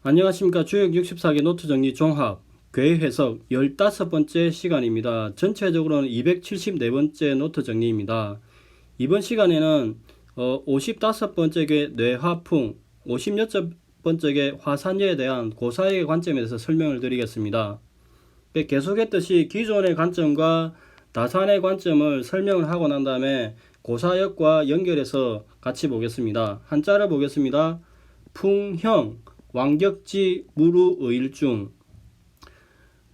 안녕하십니까. 주역 64개 노트 정리 종합 괴 해석 15번째 시간입니다. 전체적으로는 274번째 노트 정리입니다. 이번 시간에는 55번째 괴 뇌화풍, 56번째 괴 화산재에 대한 고사의 관점에 대해서 설명을 드리겠습니다. 계속했듯이 기존의 관점과 다산의 관점을 설명을 하고 난 다음에 고사역과 연결해서 같이 보겠습니다. 한자를 보겠습니다. 풍형 왕격지 무루의일중.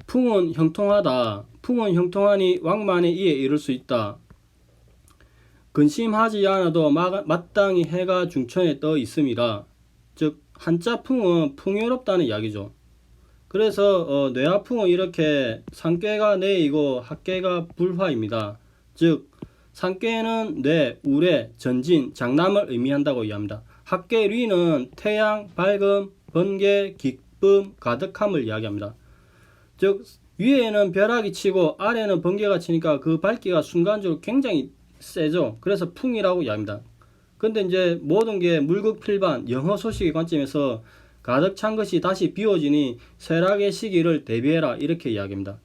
풍은 형통하다. 풍은 형통하니 왕만에 이에 이를 수 있다. 근심하지 않아도 마땅히 해가 중천에 떠 있음이라. 즉 한자 풍은 풍요롭다는 이야기죠. 그래서 뇌화풍은 이렇게 상괴가 뇌이고 합괴가 불화입니다. 즉 상괴는 뇌, 우레, 전진, 장남을 의미한다고 이해합니다. 합괴류는 태양, 밝음, 번개, 기쁨, 가득함을 이야기합니다. 즉 위에는 벼락이 치고 아래는 번개가 치니까 그 밝기가 순간적으로 굉장히 세죠. 그래서 풍이라고 이야기합니다. 근데 이제 모든 게 물극필반, 영어 소식의 관점에서 가득 찬 것이 다시 비워지니 쇠락의 시기를 대비해라 이렇게 이야기합니다.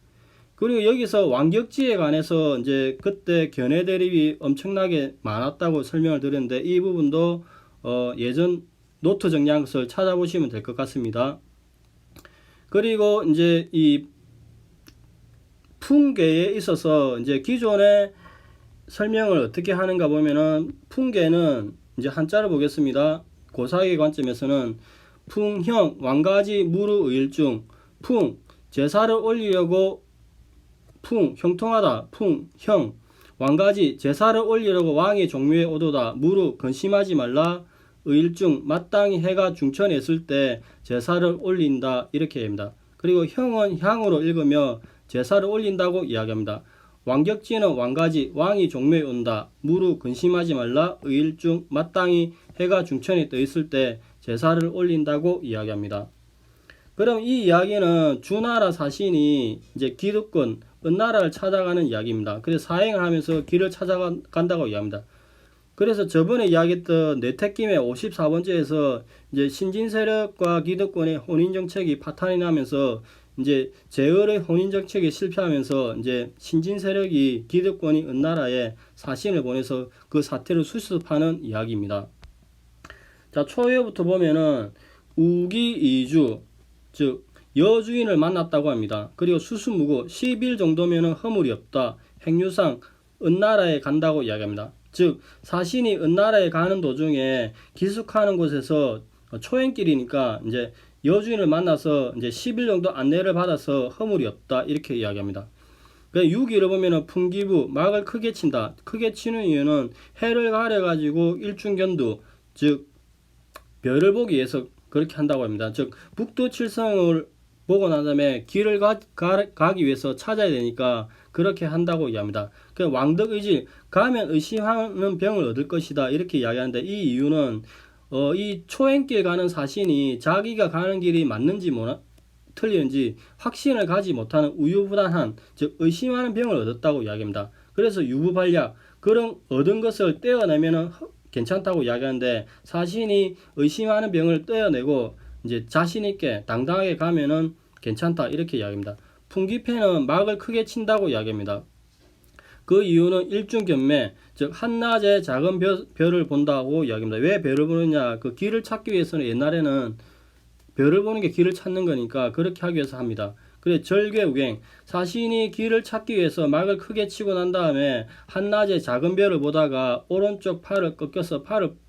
그리고 여기서 왕격지에 관해서 이제 그때 견해 대립이 엄청나게 많았다고 설명을 드렸는데 이 부분도 예전 노트 정리한 것을 찾아보시면 될 것 같습니다. 그리고 이제 이 풍계에 있어서 이제 기존의 설명을 어떻게 하는가 보면은 풍계는 이제 한자를 보겠습니다. 고사의 관점에서는 풍형 왕가지 무루의일중. 풍 제사를 올리려고 풍 형통하다. 풍형 왕가지 제사를 올리려고 왕의 종묘에 오도다. 무루 근심하지 말라. 의일중 마땅히 해가 중천에 있을 때 제사를 올린다 이렇게 합니다. 그리고 형은 향으로 읽으며 제사를 올린다고 이야기합니다. 왕격지는 왕가지 왕이 종묘에 온다. 무루 근심하지 말라. 의일중 마땅히 해가 중천에 떠 있을 때 제사를 올린다고 이야기합니다. 그럼 이 이야기는 주나라 사신이 이제 기득권 은나라를 찾아가는 이야기입니다. 그래서 사행을 하면서 길을 찾아간다고 이야기합니다. 그래서 저번에 이야기했던 뇌택김의 54번째에서 이제 신진 세력과 기득권의 혼인 정책이 파탄이 나면서 이제 제을의 혼인 정책이 실패하면서 이제 신진 세력이 기득권이 은나라에 사신을 보내서 그 사태를 수습하는 이야기입니다. 자, 초회부터 보면은 우기이주, 즉 여주인을 만났다고 합니다. 그리고 수수무고 10일 정도면은 허물이 없다. 행유상 은나라에 간다고 이야기합니다. 즉 사신이 은나라에 가는 도중에 기숙하는 곳에서 초행길이니까 이제 여주인을 만나서 이제 10일 정도 안내를 받아서 허물이 없다 이렇게 이야기합니다. 6일을 보면은 풍기부 막을 크게 친다. 크게 치는 이유는 해를 가려 가지고 일중견두, 즉 별을 보기 위해서 그렇게 한다고 합니다. 즉 북두칠성을 보고 난 다음에 길을 가기 위해서 찾아야 되니까 그렇게 한다고 이야기합니다. 왕덕의질 가면 의심하는 병을 얻을 것이다 이렇게 이야기하는데 이 이유는 이 초행길 가는 사신이 자기가 가는 길이 맞는지 틀리는지 확신을 가지 못하는 우유부단한 즉 의심하는 병을 얻었다고 이야기합니다. 그래서 유부발약 그런 얻은 것을 떼어내면 괜찮다고 이야기하는데 사신이 의심하는 병을 떼어내고 이제 자신있게 당당하게 가면은 괜찮다 이렇게 이야기합니다. 풍기패는 막을 크게 친다고 이야기합니다. 그 이유는 일중견매 즉 한낮에 작은 별을 본다고 이야기합니다. 왜 별을 보느냐, 그 길을 찾기 위해서는 옛날에는 별을 보는 게 길을 찾는 거니까 그렇게 하기 위해서 합니다. 그래 절괴우갱 사신이 길을 찾기 위해서 막을 크게 치고 난 다음에 한낮에 작은 별을 보다가 오른쪽 팔을 꺾여서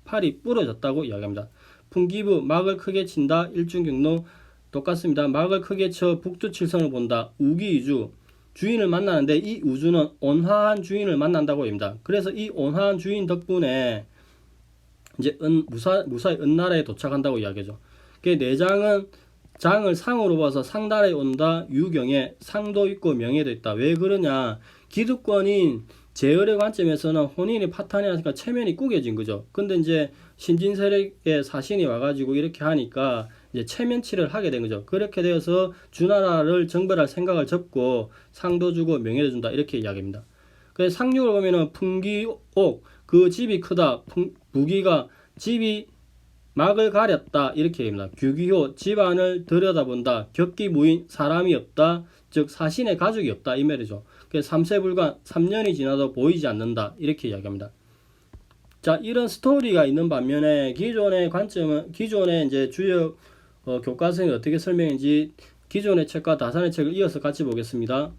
팔이 부러졌다고 이야기합니다. 풍기부 막을 크게 친다. 일중경로 똑같습니다. 막을 크게 쳐 북두칠성을 본다. 우기이주 주인을 만나는데 이 우주는 온화한 주인을 만난다고 합니다. 그래서 이 온화한 주인 덕분에 이제 무사히 은나라에 도착한다고 이야기하죠. 내장은 장을 상으로 봐서 상달에 온다. 유경에 상도 있고 명예도 있다. 왜 그러냐, 기득권인 제을의 관점에서는 혼인이 파탄이 나니까 체면이 꾸겨진 거죠. 근데 이제 신진 세력의 사신이 와가지고 이렇게 하니까 이제 체면치를 하게 된 거죠. 그렇게 되어서 주나라를 정벌할 생각을 접고 상도 주고 명예도 준다 이렇게 이야기합니다. 그래서 상륙을 보면은 풍기옥 그 집이 크다. 부기가 집이 막을 가렸다 이렇게 얘기합니다. 규기호 집안을 들여다본다. 격기무인 사람이 없다. 즉 사신의 가족이 없다 이 말이죠. 삼세불관 3년이 지나도 보이지 않는다 이렇게 이야기합니다. 자, 이런 스토리가 있는 반면에 기존의 관점은 기존의 이제 주요 교과서에 어떻게 설명인지 기존의 책과 다산의 책을 이어서 같이 보겠습니다.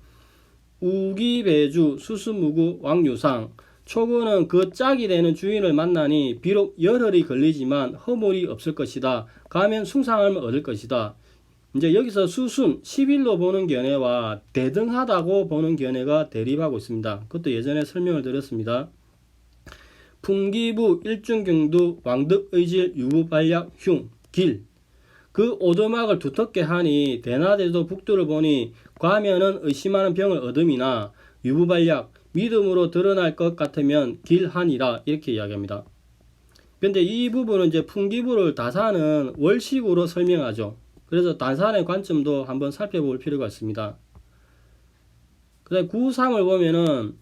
우기배주 수수무구 왕유상 초구는 그 짝이 되는 주인을 만나니 비록 열흘이 걸리지만 허물이 없을 것이다. 가면 숭상함을 얻을 것이다. 이제 여기서 수순 10일로 보는 견해와 대등하다고 보는 견해가 대립하고 있습니다. 그것도 예전에 설명을 드렸습니다. 풍기부 일중경두 왕득의질 유부발약 흉 길 그 오두막을 두텁게 하니 대낮에도 북두를 보니 과면은 의심하는 병을 얻음이나 유부발약 믿음으로 드러날 것 같으면 길하니라 이렇게 이야기합니다. 근데 이 부분은 이제 풍기부를 다산은 월식으로 설명하죠. 그래서 다산의 관점도 한번 살펴볼 필요가 있습니다. 그다음 구삼을 보면은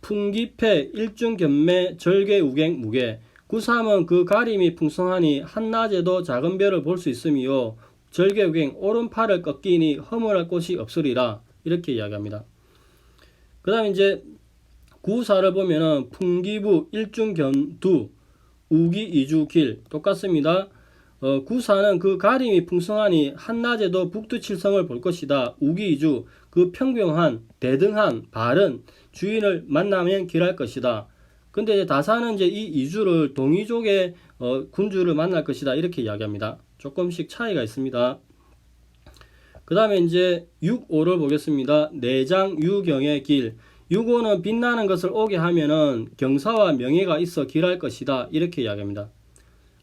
풍기패 일중견매 절개우갱 무게 구삼은 그 가림이 풍성하니 한낮에도 작은 별을 볼 수 있으며 절개우갱 오른팔을 꺾이니 허물할 곳이 없으리라 이렇게 이야기합니다. 그 다음에 이제 구사를 보면은 풍기부 일중견두 우기 이주길 똑같습니다. 구사는 그 가림이 풍성하니 한낮에도 북두칠성을 볼 것이다. 우기이주 그 평병한 대등한 바른 주인을 만나면 길할 것이다. 근데 다산은 이제 이 이주를 동이족의 군주를 만날 것이다 이렇게 이야기합니다. 조금씩 차이가 있습니다. 그 다음에 이제 6.5를 보겠습니다. 내장 유경의 길 6.5는 빛나는 것을 오게 하면은 경사와 명예가 있어 길할 것이다 이렇게 이야기합니다.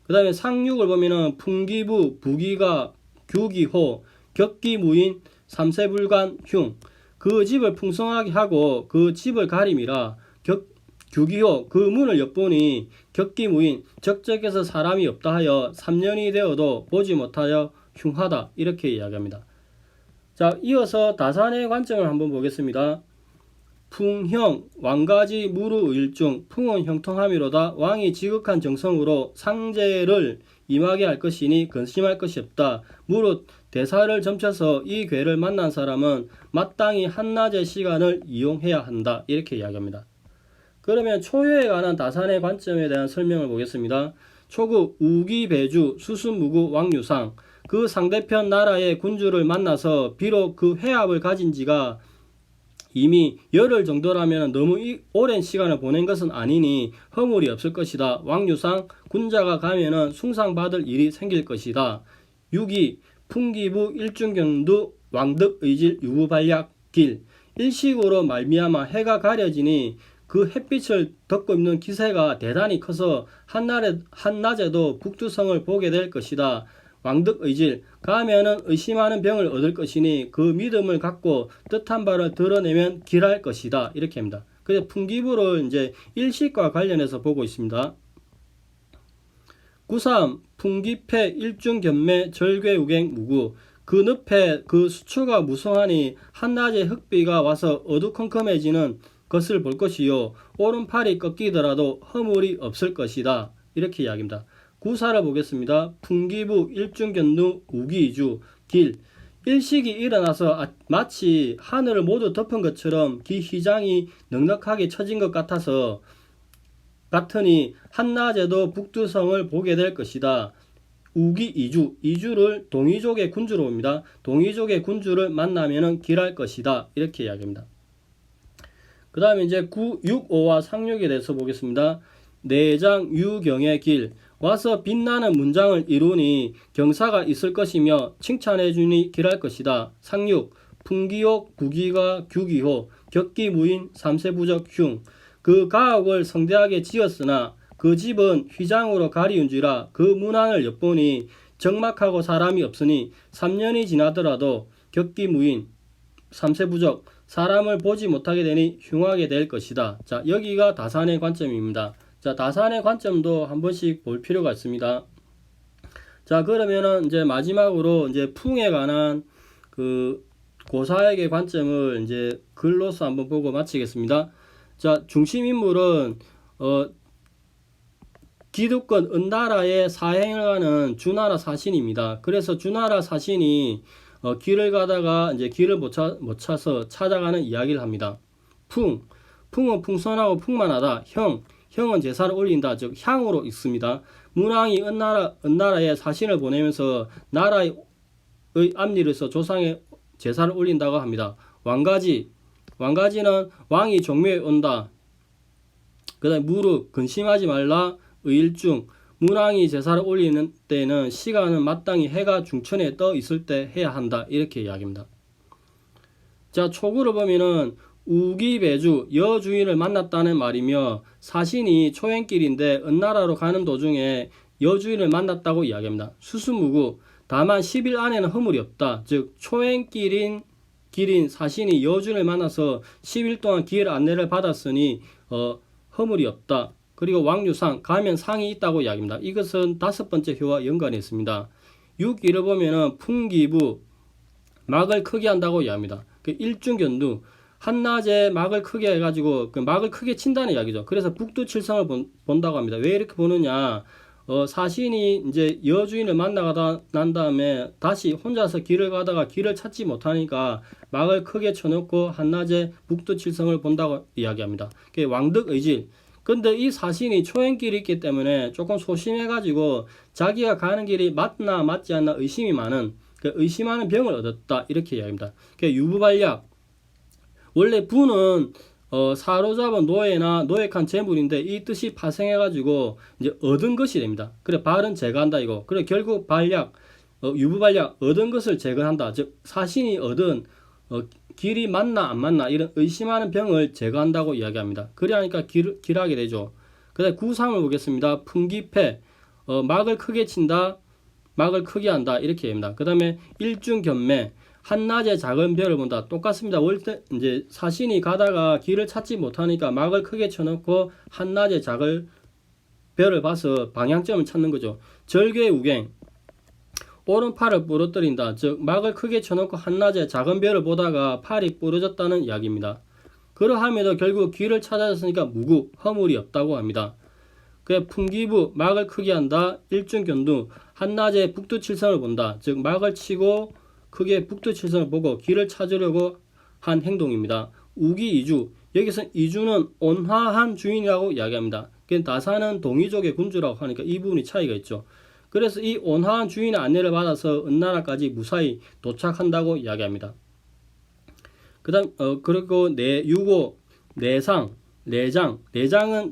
그 다음에 상육을 보면은 풍기부 부기가 규기호 격기무인 삼세불관 흉 그 집을 풍성하게 하고 그 집을 가림이라 규기호 그 문을 엿보니 격기무인 적적해서 사람이 없다 하여 3년이 되어도 보지 못하여 흉하다 이렇게 이야기합니다. 자, 이어서 다산의 관점을 한번 보겠습니다. 풍형 왕가지 무르일중 풍은 형통함이로다. 왕이 지극한 정성으로 상제를 임하게 할 것이니 근심할 것이 없다. 무릇 대사를 점쳐서 이 괴를 만난 사람은 마땅히 한낮의 시간을 이용해야 한다 이렇게 이야기합니다. 그러면 초유에 관한 다산의 관점에 대한 설명을 보겠습니다. 초구 우기배주 수순무구 왕유상 그 상대편 나라의 군주를 만나서 비록 그 회합을 가진 지가 이미 열흘 정도라면 너무 오랜 시간을 보낸 것은 아니니 허물이 없을 것이다. 왕유상 군자가 가면은 숭상받을 일이 생길 것이다. 6이 풍기부 일중경두 왕득의질 유부발약 길 일식으로 말미암아 해가 가려지니 그 햇빛을 덮고 있는 기세가 대단히 커서 한낮에도 북두성을 보게 될 것이다. 왕득의질 가면은 의심하는 병을 얻을 것이니 그 믿음을 갖고 뜻한 바를 드러내면 길할 것이다 이렇게 합니다. 그래서 풍기부를 이제 일식과 관련해서 보고 있습니다. 9.3 풍기패 일중견매 절괴우갱 무구 그 늪에 그 수초가 무성하니 한낮에 흙비가 와서 어두컴컴해지는 것을 볼 것이요 오른팔이 꺾이더라도 허물이 없을 것이다 이렇게 이야기합니다. 구사를 보겠습니다. 풍기부 일중견두 우기이주 길 일식이 일어나서 마치 하늘을 모두 덮은 것처럼 기휘장이 넉넉하게 쳐진 것 같으니 한낮에도 북두성을 보게 될 것이다. 우기이주 이주를 동이족의 군주로 봅니다. 동이족의 군주를 만나면은 길할 것이다 이렇게 이야기합니다. 그 다음에 이제 9, 6, 5와 상륙에 대해서 보겠습니다. 내장 유경의 길 와서 빛나는 문장을 이루니 경사가 있을 것이며 칭찬해주니 길할 것이다. 상육 풍기옥 부기가 규기호 격기무인 삼세부적 흉 그 가옥을 성대하게 지었으나 그 집은 휘장으로 가리운지라 그 문안을 엿보니 적막하고 사람이 없으니 3년이 지나더라도 격기무인 삼세부적 사람을 보지 못하게 되니 흉하게 될 것이다. 자, 여기가 다산의 관점입니다. 자, 다산의 관점도 한 번씩 볼 필요가 있습니다. 자, 그러면은 이제 마지막으로 이제 풍에 관한 그 고사역의 관점을 이제 글로서 한번 보고 마치겠습니다. 자, 중심 인물은 기득권 은나라의 사행을 가는 주나라 사신입니다. 그래서 주나라 사신이 길을 가다가 이제 길을 못 찾아서 찾아가는 이야기를 합니다. 풍은 풍선하고 풍만하다. 형은 제사를 올린다. 즉 향으로 있습니다. 문왕이 은나라에 사신을 보내면서 나라의 앞일에서 조상의 제사를 올린다고 합니다. 왕가지는 왕이 종묘에 온다. 그 다음에 무릎 근심하지 말라. 의일중 문왕이 제사를 올리는 때는 시간은 마땅히 해가 중천에 떠 있을 때 해야 한다. 이렇게 이야기합니다. 자, 초구를 보면은 우기배주 여주인을 만났다는 말이며 사신이 초행길인데 은나라로 가는 도중에 여주인을 만났다고 이야기합니다. 수수무구 다만 10일 안에는 허물이 없다. 즉 초행길인 사신이 여주인을 만나서 10일 동안 길 안내를 받았으니 허물이 없다. 그리고 왕유상 가면 상이 있다고 이야기합니다. 이것은 5번째 효와 연관이 있습니다. 6기를 보면은 풍기부 막을 크게 한다고 이야기합니다. 그 일중견두 한낮에 막을 크게 해가지고 그 막을 크게 친다는 이야기죠. 그래서 북두칠성을 본다고 합니다. 왜 이렇게 보느냐? 사신이 이제 여주인을 만나가다 난 다음에 다시 혼자서 길을 가다가 길을 찾지 못하니까 막을 크게 쳐놓고 한낮에 북두칠성을 본다고 이야기합니다. 그게 왕득의질. 근데 이 사신이 초행길이 있기 때문에 조금 소심해가지고 자기가 가는 길이 맞나 맞지 않나 의심이 많은 의심하는 병을 얻었다 이렇게 이야기합니다. 유부발약 원래 부는 사로잡은 노예나 노획한 재물인데 이 뜻이 파생해가지고 이제 얻은 것이 됩니다. 그래 발은 제거한다 이거. 그래 결국 발약 유부발약 얻은 것을 제거한다. 즉 사신이 얻은 길이 맞나 안 맞나 이런 의심하는 병을 제거한다고 이야기합니다. 그래야니까 길하게 되죠. 그 다음에 구삼을 보겠습니다. 풍기패 막을 크게 친다. 막을 크게 한다 이렇게 합니다. 그 다음에 일중견매 한낮에 작은 별을 본다. 똑같습니다. 원래 이제 사신이 가다가 길을 찾지 못하니까 막을 크게 쳐놓고 한낮에 작은 별을 봐서 방향점을 찾는 거죠. 절개우갱 오른팔을 부러뜨린다. 즉 막을 크게 쳐놓고 한낮에 작은 별을 보다가 팔이 부러졌다는 이야기입니다. 그러함에도 결국 길을 찾았으니까 무구 허물이 없다고 합니다. 그 풍기부 막을 크게 한다. 일중견두 한낮에 북두칠성을 본다. 즉 막을 치고 크게 북두칠성을 보고 길을 찾으려고 한 행동입니다. 우기이주 여기서 이주는 온화한 주인이라고 이야기합니다. 나사는 동이족의 군주라고 하니까 이 부분이 차이가 있죠. 그래서 이 온화한 주인의 안내를 받아서 은나라까지 무사히 도착한다고 이야기합니다. 그 다음 그리고 유고 내장은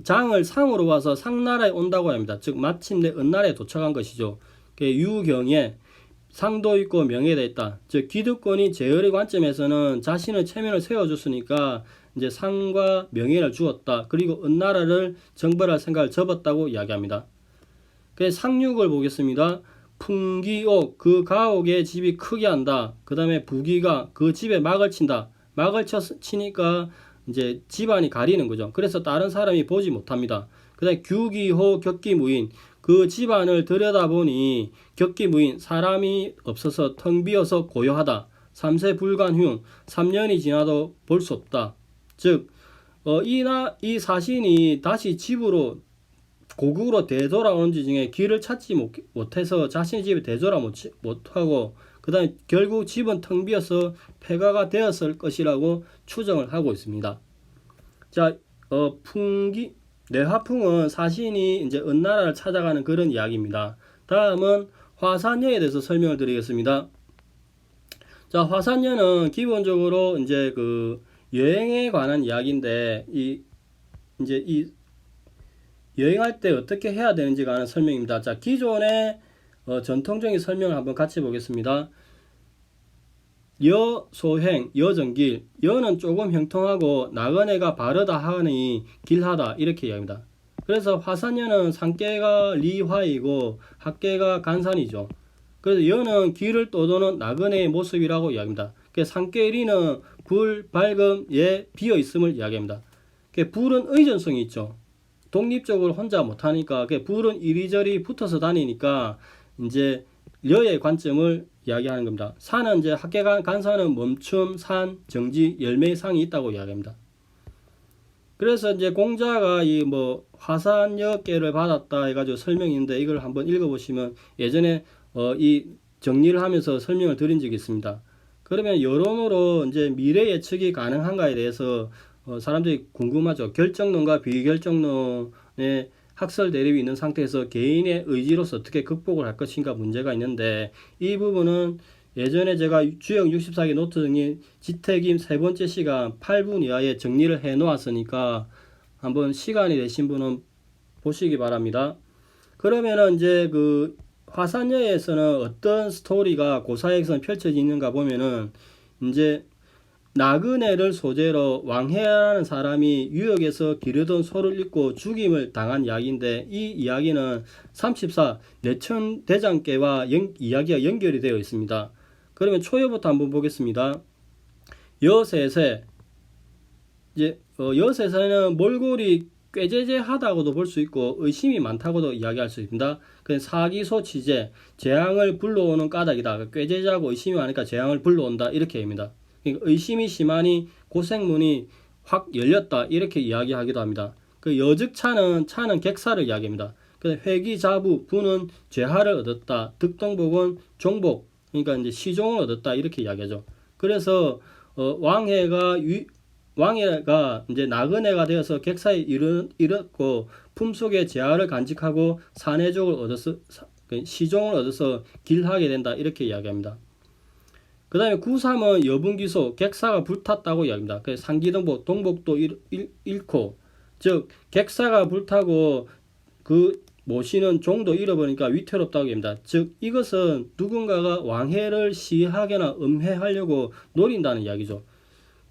장을 상으로 와서 상나라에 온다고 합니다. 즉 마침내 은나라에 도착한 것이죠. 유경에 상도 있고 명예가 있다. 즉 기득권이 제열의 관점에서는 자신의 체면을 세워줬으니까 이제 상과 명예를 주었다. 그리고 은나라를 정벌할 생각을 접었다고 이야기합니다. 상륙을 보겠습니다. 풍기옥 그 가옥의 집이 크게 한다. 그 다음에 부기가 그 집에 막을 친다. 막을 치니까 이제 집안이 가리는 거죠. 그래서 다른 사람이 보지 못합니다. 그 다음에 규기호 격기무인 그 집안을 들여다보니 격기무인 사람이 없어서 텅 비어서 고요하다. 3세 불간흉 3년이 지나도 볼 수 없다. 즉 이 사신이 다시 집으로 고국으로 되돌아오는 중에 길을 찾지 못해서 자신의 집에 되돌아 못하고 그 다음에 결국 집은 텅 비어서 폐가가 되었을 것이라고 추정을 하고 있습니다. 자, 내화풍은 사신이 이제 은나라를 찾아가는 그런 이야기입니다. 다음은 화산녀에 대해서 설명을 드리겠습니다. 자, 화산녀는 기본적으로 이제 그 여행에 관한 이야기인데 이 여행할 때 어떻게 해야 되는지가 하는 설명입니다. 자, 기존의 전통적인 설명을 한번 같이 보겠습니다. 여소행, 여정길, 여는 조금 형통하고 나그네가 바르다 하니 길하다 이렇게 이야기합니다. 그래서 화산여는 산계가 리화이고 학계가 간산이죠. 그래서 여는 길을 떠도는 나그네의 모습이라고 이야기합니다. 산계 리는 불, 밝음, 예, 비어 있음을 이야기합니다. 불은 의존성이 있죠. 독립적으로 혼자 못하니까 불은 이리저리 붙어서 다니니까 이제 여의 관점을 이야기하는 겁니다. 산은 이제 학계가 간산은 멈춤, 산, 정지, 열매의 상이 있다고 이야기합니다. 그래서 이제 공자가 이 뭐 화산여계를 받았다 해가지고 설명인데 이걸 한번 읽어보시면 예전에 이 정리를 하면서 설명을 드린 적이 있습니다. 그러면 여론으로 이제 미래 예측이 가능한가에 대해서 사람들이 궁금하죠. 결정론과 비결정론의 학설 대립이 있는 상태에서 개인의 의지로서 어떻게 극복을 할 것인가 문제가 있는데 이 부분은 예전에 제가 주역 64기 노트 정리 지택임 세 번째 시간 8분 이하에 정리를 해 놓았으니까 한번 시간이 되신 분은 보시기 바랍니다. 그러면은 이제 그 화산여에서는 어떤 스토리가 고사에서 펼쳐지는가 보면은 이제 나그네를 소재로 왕해라는 사람이 유역에서 기르던 소를 잃고 죽임을 당한 이야기인데 이 이야기는 34 내천대장계와 이야기가 연결이 되어 있습니다. 그러면 초여부터 한번 보겠습니다. 여셋에 이제 여셋에는 몰골이 꾀죄죄하다고도 볼 수 있고 의심이 많다고도 이야기할 수 있습니다. 그냥 사기소치제 재앙을 불러오는 까닭이다. 꾀죄죄하고 의심이 많으니까 재앙을 불러온다 이렇게 합니다. 그러니까 의심이 심하니 고생문이 확 열렸다 이렇게 이야기하기도 합니다. 그 여즉차는 객사를 이야기합니다. 회기자부 부는 죄하를 얻었다. 득동복은 종복 그러니까 이제 시종을 얻었다 이렇게 이야기하죠. 그래서 왕해가 이제 나그네가 되어서 객사에 이르렀고 품속에 재화를 간직하고 산해족을 얻어서 시종을 얻어서 길하게 된다 이렇게 이야기합니다. 그 다음에 93은 여분기소 객사가 불탔다고 이야기합니다. 그래서 상기동복 동복도 잃고 즉 객사가 불타고 그 모시는 종도 잃어버리니까 위태롭다고 합니다. 즉 이것은 누군가가 왕해를 시하거나 음해하려고 노린다는 이야기죠.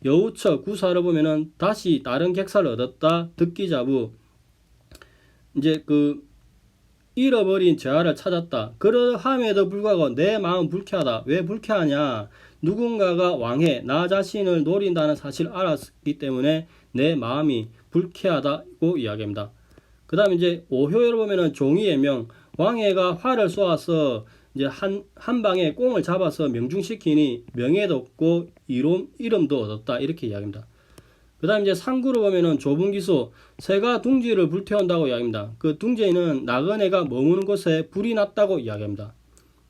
여우처 구사를 보면은 다시 다른 객사를 얻었다. 득기자부 이제 그 잃어버린 재화를 찾았다. 그러함에도 불구하고 내 마음 불쾌하다. 왜 불쾌하냐? 누군가가 왕해 나 자신을 노린다는 사실을 알았기 때문에 내 마음이 불쾌하다고 이야기합니다. 그 다음에 이제 오효를 보면은 종이의 명 왕해가 활을 쏘아서 이제 한 방에 꽁을 잡아서 명중시키니 명예도 얻고 이름도 얻었다 이렇게 이야기합니다. 그 다음 이제 상구를 보면은 좁은 기소 새가 둥지를 불태운다고 이야기합니다. 그 둥지에는 나그네가 머무는 곳에 불이 났다고 이야기합니다.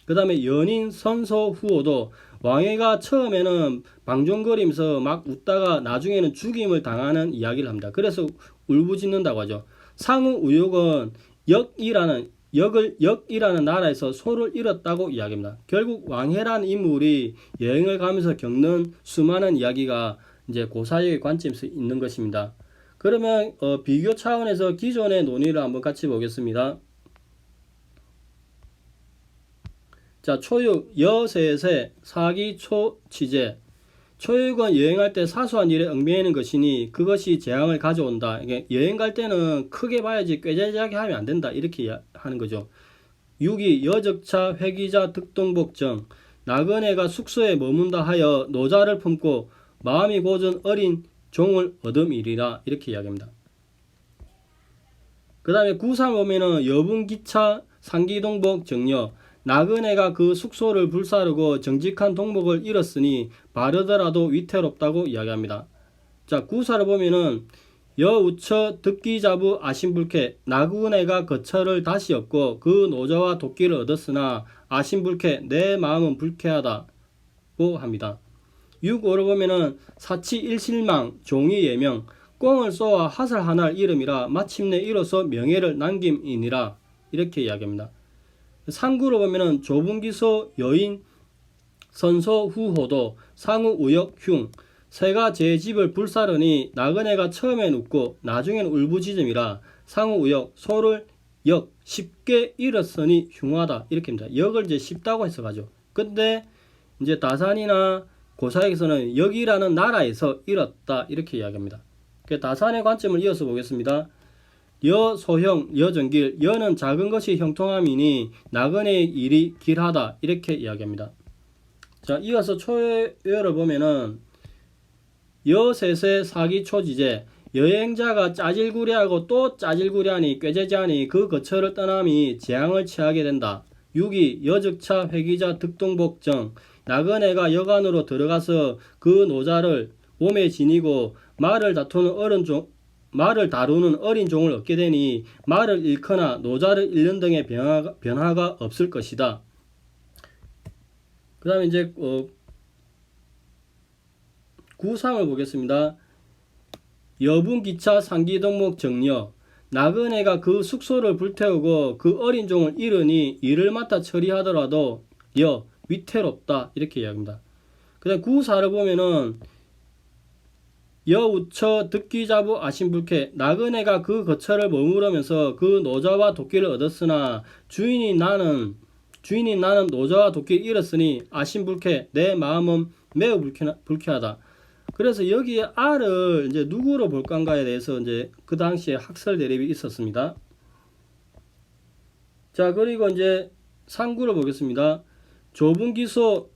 그 다음에 연인 선소 후호도 왕해가 처음에는 방종거리면서 막 웃다가 나중에는 죽임을 당하는 이야기를 합니다. 그래서 울부짖는다고 하죠. 상우 우욕은 역이라는 나라에서 소를 잃었다고 이야기합니다. 결국 왕해라는 인물이 여행을 가면서 겪는 수많은 이야기가 이제 고사역의 관점에서 있는 것입니다. 그러면 비교 차원에서 기존의 논의를 한번 같이 보겠습니다. 자, 초육 여셋의 사기초치제 초육은 여행할 때 사소한 일에 얽매이는 것이니 그것이 재앙을 가져온다. 이게 여행 갈 때는 크게 봐야지 꾀죄죄하게 하면 안 된다. 이렇게 하는 거죠. 6이 여적차 회기자 득동복정 나그네가 숙소에 머문다 하여 노자를 품고 마음이 고전 어린 종을 얻음이리라 이렇게 이야기합니다. 그 다음에 9.3 보면은 여분기차 상기동복 정려 나그네가 그 숙소를 불사르고 정직한 동복을 잃었으니 바르더라도 위태롭다고 이야기합니다. 자 9사를 보면은 여우처 득기자부 아신불쾌 나그네가 거처를 다시 얻고 그 노자와 도끼를 얻었으나 아신불쾌 내 마음은 불쾌하다고 합니다. 6.5를 보면은 사치 일실망 종이 예명 꽁을 쏘아 화살 하나를 잃음이라 마침내 잃어서 명예를 남김이니라 이렇게 이야기합니다. 3구로 보면은 좁은 기소 여인 선소 후호도 상우 우역 흉 새가 제 집을 불사르니 나그네가 처음엔 웃고 나중에는 울부짖음이라 상우 우역 소를 역 쉽게 잃었으니 흉하다 이렇게입니다. 역을 이제 쉽다고 해서 가죠. 근데 이제 다산이나 고사에서는 역이라는 나라에서 잃었다 이렇게 이야기합니다. 다산의 관점을 이어서 보겠습니다. 여소형 여정길 여는 작은 것이 형통함이니 나그네의 일이 길하다 이렇게 이야기합니다. 자 이어서 초여를 보면은 여셋의 사기초지제 여행자가 짜질구리하고 또 짜질구리하니 꾀죄죄하니 그 거처를 떠남이 재앙을 취하게 된다. 6이 여적차 회기자 득동복정 나그네가 여관으로 들어가서 그 노자를 몸에 지니고 말을 다투는 말을 다루는 어린 종을 얻게 되니 말을 잃거나 노자를 잃는 등의 변화가 없을 것이다. 그 다음에 이제 9.3을 보겠습니다. 여분기차 상기덕목 정려. 나그네가 그 숙소를 불태우고 그 어린 종을 잃으니 일을 맡아 처리하더라도 위태롭다. 이렇게 이야기합니다. 그 다음 9.4를 보면은 여우처 듣기자부 아신불쾌. 나그네가 그 거처를 머무르면서 그 노자와 도끼를 얻었으나 주인이 나는 노자와 도끼를 잃었으니 아신불쾌. 내 마음은 매우 불쾌하다. 그래서 여기에 R을 이제 누구로 볼 건가에 대해서 이제 그 당시에 학설 대립이 있었습니다. 자, 그리고 이제 상구를 보겠습니다. 좁은 기소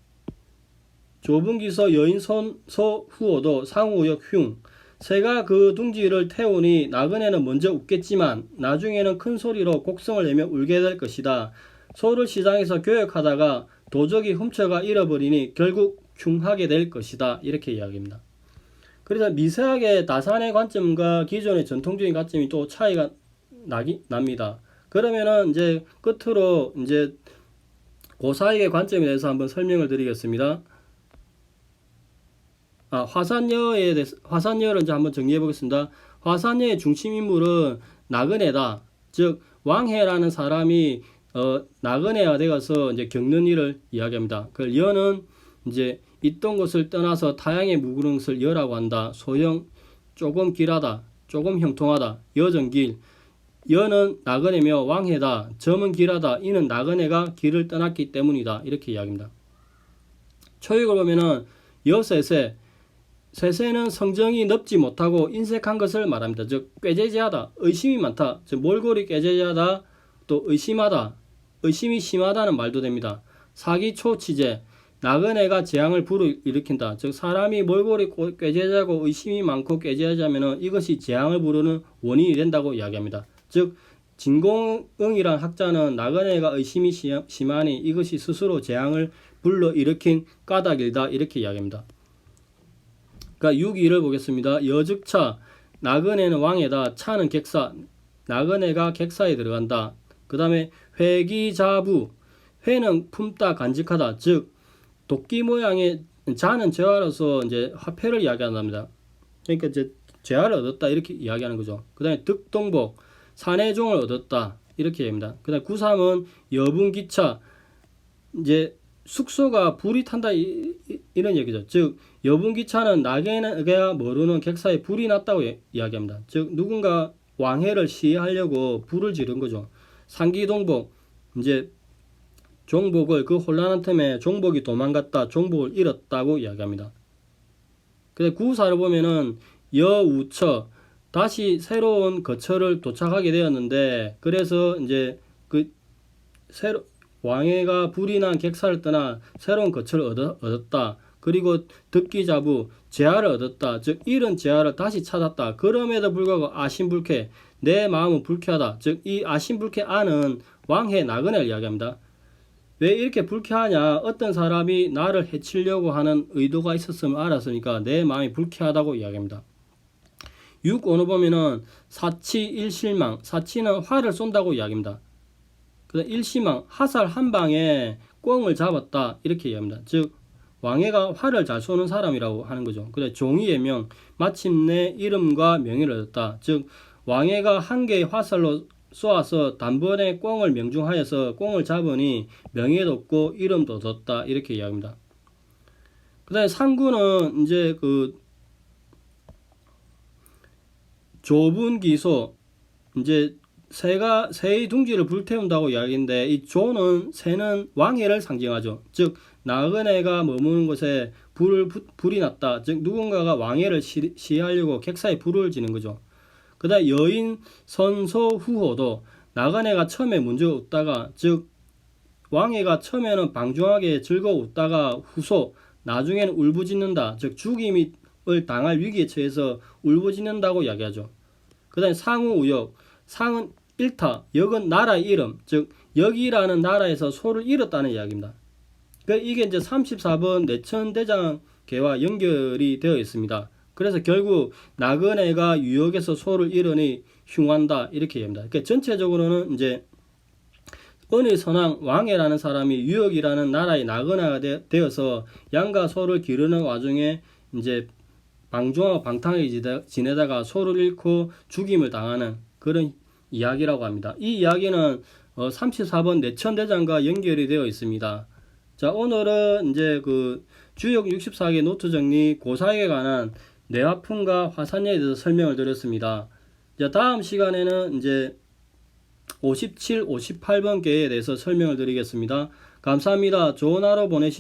여인선소 후오도 상우역 흉. 새가 그 둥지를 태우니 나그네는 먼저 웃겠지만 나중에는 큰 소리로 곡성을 내며 울게 될 것이다. 소를 시장에서 교역하다가 도적이 훔쳐가 잃어버리니 결국 흉하게 될 것이다. 이렇게 이야기합니다. 그래서 미세하게 다산의 관점과 기존의 전통적인 관점이 또 차이가 납니다. 그러면은 이제 끝으로 이제 고사익의 관점에 대해서 한번 설명을 드리겠습니다. 화산여를 이제 한번 정리해 보겠습니다. 화산여의 중심 인물은 나그네다. 즉 왕해라는 사람이 나그네가 되어서 이제 겪는 일을 이야기합니다. 그 여는 이제 있던 곳을 떠나서 타향에 묵은 것을 여라고 한다. 소형 조금 길하다. 조금 형통하다. 여정길. 여는 나그네며 왕해다. 점은 길하다. 이는 나그네가 길을 떠났기 때문이다. 이렇게 이야기합니다. 초역을 보면은 여세세. 세세는 성정이 넓지 못하고 인색한 것을 말합니다. 즉 꾀죄죄하다. 의심이 많다. 즉 몰골이 꾀죄죄하다. 또 의심하다. 의심이 심하다는 말도 됩니다. 사기초치제. 나그네가 재앙을 불러일으킨다. 즉 사람이 몰골이 꾀죄죄하고 의심이 많고 꾀죄하자면 이것이 재앙을 부르는 원인이 된다고 이야기합니다. 즉 진공응이란 학자는 나그네가 의심이 심하니 이것이 스스로 재앙을 불러일으킨 까닭이다. 이렇게 이야기합니다. 그러니까 6.2를 보겠습니다. 여즉차. 나그네는 왕에다. 차는 객사. 나그네가 객사에 들어간다. 그 다음에 회기자부. 회는 품다 간직하다. 즉 도끼 모양의 자는 재화로서 이제 화폐를 이야기한답니다. 그러니까 이제 재화를 얻었다 이렇게 이야기하는 거죠. 그 다음에 득동복. 사내종을 얻었다 이렇게 얘기합니다. 그 다음에 9.3은 여분기차. 이제 숙소가 불이 탄다 이런 얘기죠. 즉 여분기차는 나그네가 모르는 객사에 불이 났다고 이야기합니다. 즉 누군가 왕해를 시해하려고 불을 지른 거죠. 상기동복. 이제 종복을 그 혼란한 틈에 종복이 도망갔다. 종복을 잃었다고 이야기합니다. 근데 9.4를 보면은 여우처. 다시 새로운 거처를 도착하게 되었는데 그래서 이제 왕해가 불이 난 객사를 떠나 새로운 거처를 얻었다. 그리고 득기자부. 재화를 얻었다. 즉 잃은 재화를 다시 찾았다. 그럼에도 불구하고 아신불쾌. 내 마음은 불쾌하다. 즉 이 아신불쾌 아는 왕해 나그네를 이야기합니다. 왜 이렇게 불쾌하냐? 어떤 사람이 나를 해치려고 하는 의도가 있었음을 알았으니까 내 마음이 불쾌하다고 이야기합니다. 6.5를 보면은 사치 일실망. 사치는 활을 쏜다고 이야기합니다. 그다음 일시망. 하살 한 방에 꿩을 잡았다 이렇게 이야기합니다. 즉 왕해가 활을 잘 쏘는 사람이라고 하는 거죠. 그다음 종이의 명. 마침내 이름과 명예를 얻었다. 즉 왕해가 한 개의 화살로 쏘아서 단번에 꿩을 명중하여서 꿩을 잡으니 명예도 얻고 이름도 얻었다 이렇게 이야기합니다. 그 다음에 상구는 이제 좁은 기소. 이제 새의 둥지를 불태운다고 이야기인데 이 조는 새는 왕해를 상징하죠. 즉 나그네가 머무는 곳에 불이 났다. 즉 누군가가 왕해를 시해하려고 객사에 불을 지는 거죠. 그 다음 여인 선소 후호도. 나그네가 처음에 먼저 웃다가 즉 왕해가 처음에는 방종하게 즐거워 웃다가 후소 나중에는 울부짖는다. 즉 죽임을 당할 위기에 처해서 울부짖는다고 이야기하죠. 그 다음에 상우우역. 상은 일타. 역은 나라의 이름. 즉 역이라는 나라에서 소를 잃었다는 이야기입니다. 이게 이제 34번 내천대장계와 연결이 되어 있습니다. 그래서 결국 나그네가 유역에서 소를 잃으니 흉한다 이렇게 얘기합니다. 그러니까 전체적으로는 이제 어느 선왕 왕해라는 사람이 유역이라는 나라의 나그네가 되어서 양과 소를 기르는 와중에 이제 방종하고 방탕하게 지내다가 소를 잃고 죽임을 당하는 그런 이야기라고 합니다. 이 이야기는 34번 내천대장과 연결이 되어 있습니다. 자, 오늘은 이제 그 주역 64개 노트 정리 고사에 관한 뇌화풍과 화산에 대해서 설명을 드렸습니다. 자, 다음 시간에는 이제 57, 58번 계에 대해서 설명을 드리겠습니다. 감사합니다. 좋은 하루 보내십시오.